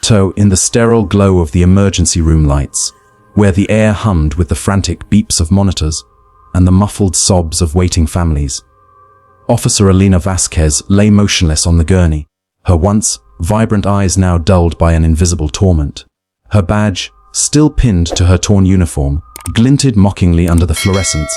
Toe in the sterile glow of the emergency room lights, where the air hummed with the frantic beeps of monitors and the muffled sobs of waiting families. Officer Elena Vasquez lay motionless on the gurney, her once vibrant eyes now dulled by an invisible torment. Her badge, still pinned to her torn uniform, glinted mockingly under the fluorescence,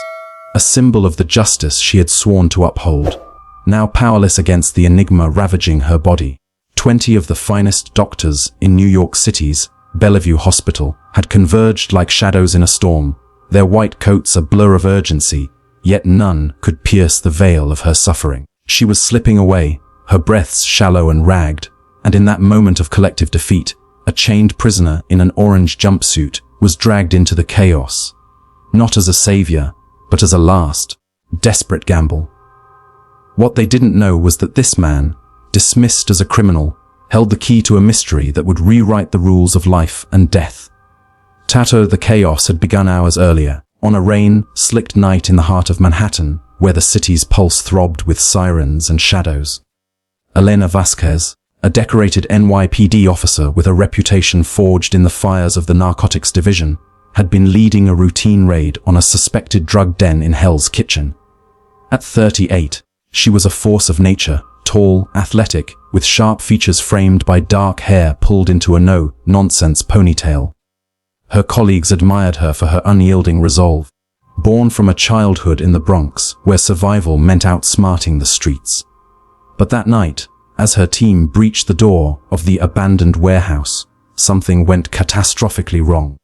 a symbol of the justice she had sworn to uphold. Now powerless against the enigma ravaging her body, 20 of the finest doctors in New York City's Bellevue Hospital had converged like shadows in a storm, their white coats a blur of urgency, yet none could pierce the veil of her suffering. She was slipping away, her breaths shallow and ragged, and in that moment of collective defeat, a chained prisoner in an orange jumpsuit was dragged into the chaos, not as a savior, but as a last, desperate gamble. What they didn't know was that this man, dismissed as a criminal, held the key to a mystery that would rewrite the rules of life and death. The chaos had begun hours earlier, on a rain-slicked night in the heart of Manhattan, where the city's pulse throbbed with sirens and shadows. Elena Vasquez, a decorated NYPD officer with a reputation forged in the fires of the Narcotics Division, had been leading a routine raid on a suspected drug den in Hell's Kitchen. At 38, she was a force of nature, tall, athletic, with sharp features framed by dark hair pulled into a no-nonsense ponytail. Her colleagues admired her for her unyielding resolve, born from a childhood in the Bronx where survival meant outsmarting the streets. But that night, as her team breached the door of the abandoned warehouse, something went catastrophically wrong.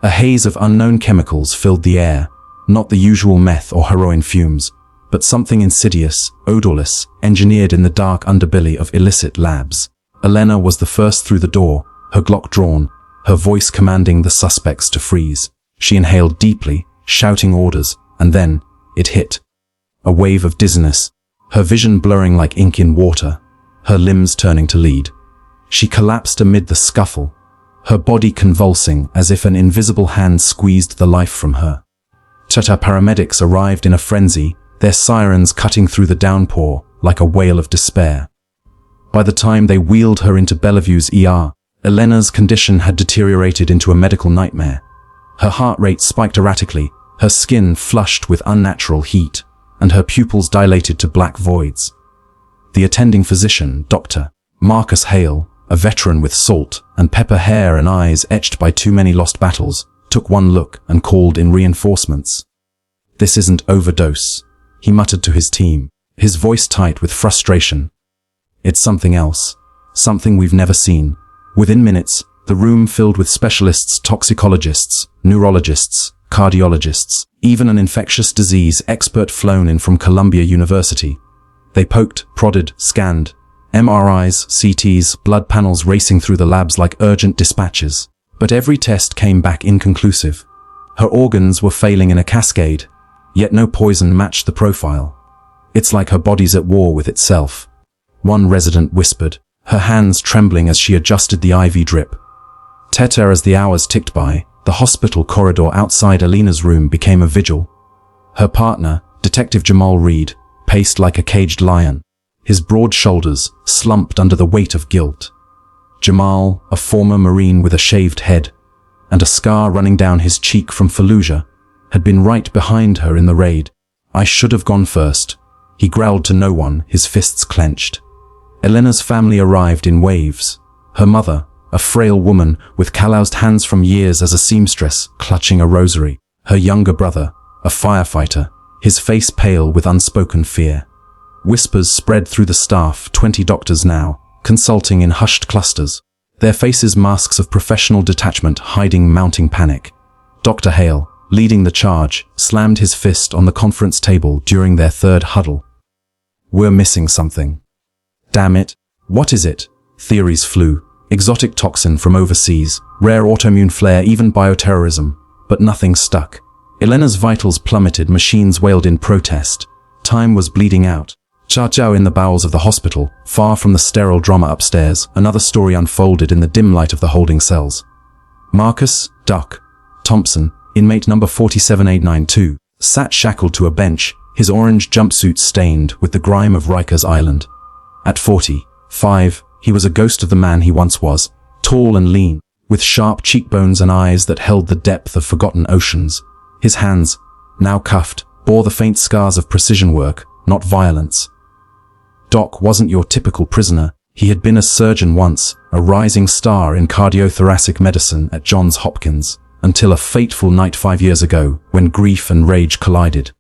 A haze of unknown chemicals filled the air, not the usual meth or heroin fumes, but something insidious, odorless, engineered in the dark underbelly of illicit labs. Elena was the first through the door, her Glock drawn, her voice commanding the suspects to freeze. She inhaled deeply, shouting orders, and then it hit. A wave of dizziness, her vision blurring like ink in water, her limbs turning to lead. She collapsed amid the scuffle, her body convulsing as if an invisible hand squeezed the life from her. Paramedics arrived in a frenzy, their sirens cutting through the downpour like a wail of despair. By the time they wheeled her into Bellevue's ER, Elena's condition had deteriorated into a medical nightmare. Her heart rate spiked erratically, her skin flushed with unnatural heat, and her pupils dilated to black voids. The attending physician, Dr. Marcus Hale, a veteran with salt and pepper hair and eyes etched by too many lost battles, took one look and called in reinforcements. "This isn't overdose," he muttered to his team, his voice tight with frustration. "It's something else, something we've never seen." Within minutes, the room filled with specialists, toxicologists, neurologists, cardiologists, even an infectious disease expert flown in from Columbia University. They poked, prodded, scanned, MRIs, CTs, blood panels racing through the labs like urgent dispatches. But every test came back inconclusive. Her organs were failing in a cascade, yet no poison matched the profile. "It's like her body's at war with itself," one resident whispered, her hands trembling as she adjusted the IV drip. As the hours ticked by, the hospital corridor outside Elena's room became a vigil. Her partner, Detective Jamal Reed, paced like a caged lion, his broad shoulders slumped under the weight of guilt. Jamal, a former Marine with a shaved head and a scar running down his cheek from Fallujah, had been right behind her in the raid. "I should have gone first," he growled to no one, his fists clenched. Elena's family arrived in waves. Her mother, a frail woman with calloused hands from years as a seamstress, clutching a rosary. Her younger brother, a firefighter, his face pale with unspoken fear. Whispers spread through the staff, 20 doctors now, consulting in hushed clusters, their faces masks of professional detachment hiding mounting panic. Dr. Hale, leading the charge, slammed his fist on the conference table during their third huddle. "We're missing something. Damn it. What is it?" Theories flew. Exotic toxin from overseas, rare autoimmune flare, even bioterrorism. But nothing stuck. Elena's vitals plummeted, machines wailed in protest. Time was bleeding out. Chow in the bowels of the hospital, far from the sterile drama upstairs, another story unfolded in the dim light of the holding cells. Marcus Duck Thompson, inmate number 47892, sat shackled to a bench, his orange jumpsuit stained with the grime of Rikers Island. At 45, he was a ghost of the man he once was, tall and lean, with sharp cheekbones and eyes that held the depth of forgotten oceans. His hands, now cuffed, bore the faint scars of precision work, not violence. Doc wasn't your typical prisoner. He had been a surgeon once, a rising star in cardiothoracic medicine at Johns Hopkins, until a fateful night 5 years ago when grief and rage collided.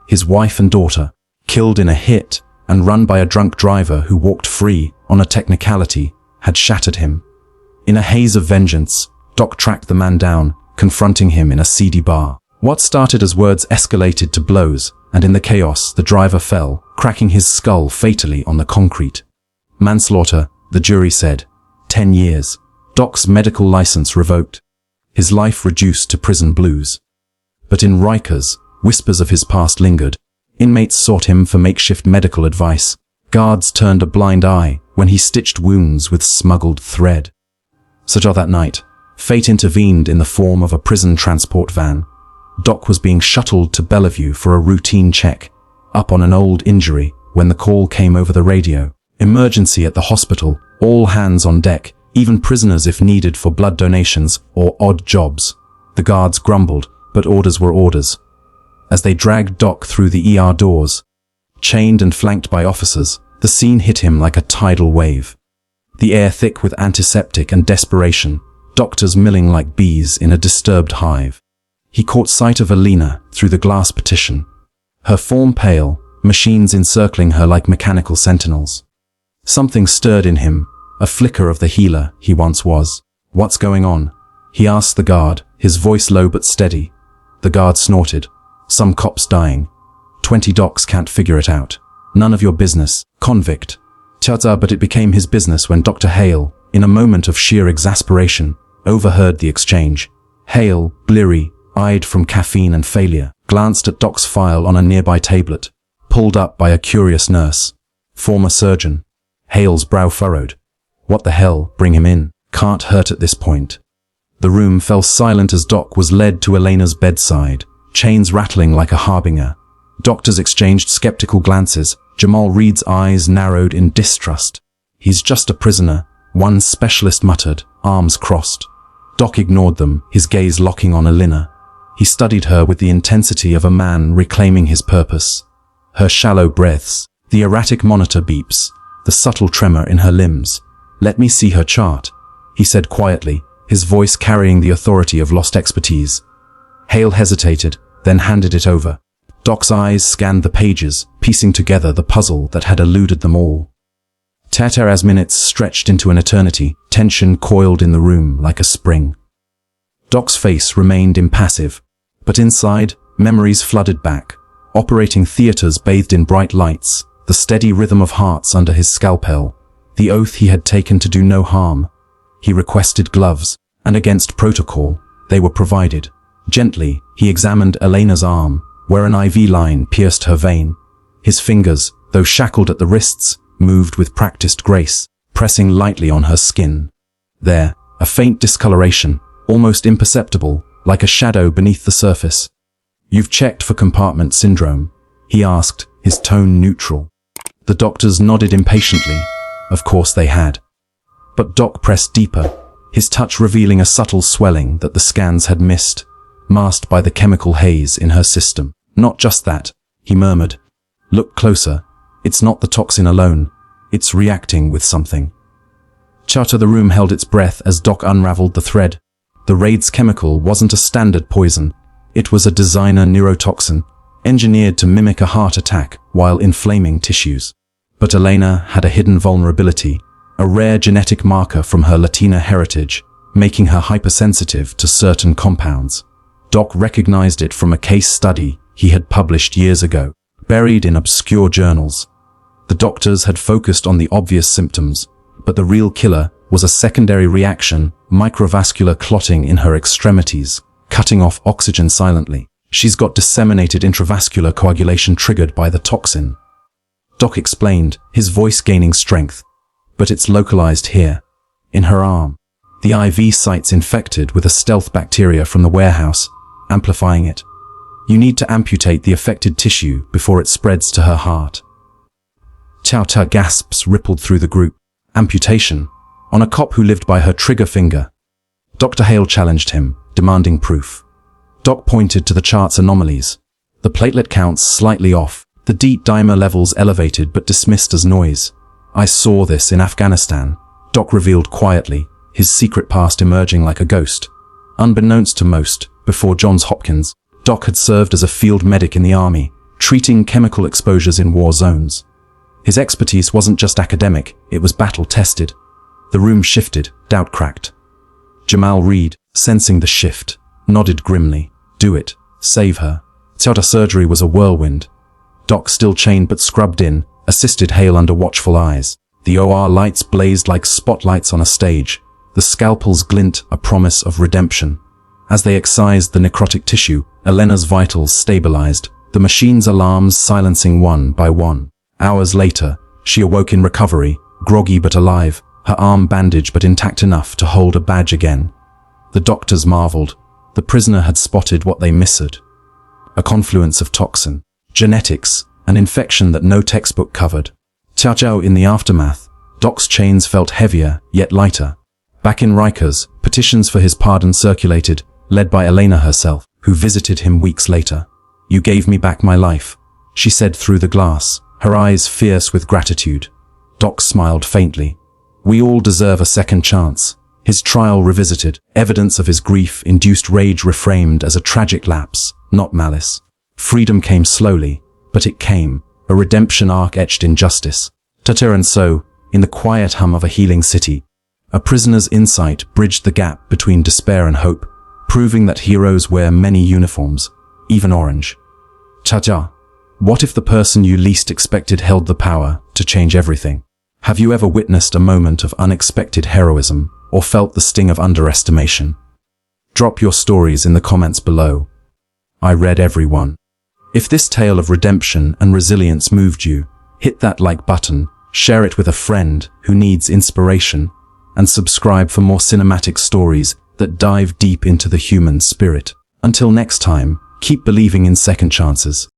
His wife and daughter, killed in a hit and run by a drunk driver who walked free on a technicality, had shattered him. In a haze of vengeance, Doc tracked the man down, confronting him in a seedy bar. What started as words escalated to blows, and in the chaos, the driver fell, cracking his skull fatally on the concrete. Manslaughter, the jury said. 10 years. Doc's medical license revoked. His life reduced to prison blues. But in Rikers, whispers of his past lingered. Inmates sought him for makeshift medical advice. Guards turned a blind eye when he stitched wounds with smuggled thread. So that night, fate intervened in the form of a prison transport van. Doc was being shuttled to Bellevue for a routine check, up on an old injury, when the call came over the radio. Emergency at the hospital, all hands on deck, even prisoners if needed for blood donations or odd jobs. The guards grumbled, but orders were orders. As they dragged Doc through the ER doors, chained and flanked by officers, the scene hit him like a tidal wave. The air thick with antiseptic and desperation, doctors milling like bees in a disturbed hive. He caught sight of Alina through the glass partition. Her form pale, machines encircling her like mechanical sentinels. Something stirred in him, a flicker of the healer he once was. "What's going on?" he asked the guard, his voice low but steady. The guard snorted. "Some cop's dying. 20 docs can't figure it out. None of your business. Convict." But it became his business when Dr. Hale, in a moment of sheer exasperation, overheard the exchange. Hale, bleary, eyed from caffeine and failure, glanced at Doc's file on a nearby tablet, pulled up by a curious nurse. Former surgeon. Hale's brow furrowed. What the hell, bring him in. Can't hurt at this point. The room fell silent as Doc was led to Elena's bedside, chains rattling like a harbinger. Doctors exchanged skeptical glances. Jamal Reed's eyes narrowed in distrust. "He's just a prisoner," one specialist muttered, arms crossed. Doc ignored them, his gaze locking on Elena. He studied her with the intensity of a man reclaiming his purpose. Her shallow breaths, the erratic monitor beeps, the subtle tremor in her limbs. "Let me see her chart," he said quietly, his voice carrying the authority of lost expertise. Hale hesitated, then handed it over. Doc's eyes scanned the pages, piecing together the puzzle that had eluded them all. As minutes stretched into an eternity, tension coiled in the room like a spring. Doc's face remained impassive, but inside, memories flooded back. Operating theaters bathed in bright lights, the steady rhythm of hearts under his scalpel, the oath he had taken to do no harm. He requested gloves, and against protocol, they were provided. Gently, he examined Elena's arm, where an IV line pierced her vein. His fingers, though shackled at the wrists, moved with practiced grace, pressing lightly on her skin. There, a faint discoloration, almost imperceptible, like a shadow beneath the surface. "You've checked for compartment syndrome?" he asked, his tone neutral. The doctors nodded impatiently. Of course they had. But Doc pressed deeper, his touch revealing a subtle swelling that the scans had missed, masked by the chemical haze in her system. "Not just that," he murmured. "Look closer. It's not the toxin alone. It's reacting with something." The room held its breath as Doc unraveled the thread. The raid's chemical wasn't a standard poison. It was a designer neurotoxin, engineered to mimic a heart attack while inflaming tissues. But Elena had a hidden vulnerability, a rare genetic marker from her Latina heritage, making her hypersensitive to certain compounds. Doc recognized it from a case study he had published years ago, buried in obscure journals. The doctors had focused on the obvious symptoms, but the real killer was a secondary reaction, microvascular clotting in her extremities, cutting off oxygen silently. "She's got disseminated intravascular coagulation triggered by the toxin," Doc explained, his voice gaining strength. "But it's localized here, in her arm. The IV site's infected with a stealth bacteria from the warehouse, amplifying it. You need to amputate the affected tissue before it spreads to her heart." Gasps rippled through the group. Amputation? On a cop who lived by her trigger finger. Dr. Hale challenged him, demanding proof. Doc pointed to the chart's anomalies. The platelet counts slightly off, the D-dimer levels elevated but dismissed as noise. I saw this in Afghanistan, Doc revealed quietly, his secret past emerging like a ghost. Unbeknownst to most, before Johns Hopkins, Doc had served as a field medic in the army, treating chemical exposures in war zones. His expertise wasn't just academic, it was battle-tested. The room shifted, doubt cracked. Jamal Reed, sensing the shift, nodded grimly. Do it. Save her. Theater surgery was a whirlwind. Doc, still chained but scrubbed in, assisted Hale under watchful eyes. The OR lights blazed like spotlights on a stage. The scalpel's glint a promise of redemption. As they excised the necrotic tissue, Elena's vitals stabilized, the machine's alarms silencing one by one. Hours later, she awoke in recovery, groggy but alive, her arm bandaged but intact enough to hold a badge again. The doctors marveled. The prisoner had spotted what they missed. A confluence of toxin, genetics, an infection that no textbook covered. Tiao in the aftermath, Doc's chains felt heavier, yet lighter. Back in Rikers, petitions for his pardon circulated, led by Elena herself, who visited him weeks later. You gave me back my life, she said through the glass, her eyes fierce with gratitude. Doc smiled faintly. We all deserve a second chance. His trial revisited, evidence of his grief-induced rage reframed as a tragic lapse, not malice. Freedom came slowly, but it came, a redemption arc etched in justice. Tarah, and so, in the quiet hum of a healing city, a prisoner's insight bridged the gap between despair and hope, proving that heroes wear many uniforms, even orange. Tarah, what if the person you least expected held the power to change everything? Have you ever witnessed a moment of unexpected heroism or felt the sting of underestimation? Drop your stories in the comments below. I read every one. If this tale of redemption and resilience moved you, hit that like button, share it with a friend who needs inspiration, and subscribe for more cinematic stories that dive deep into the human spirit. Until next time, keep believing in second chances.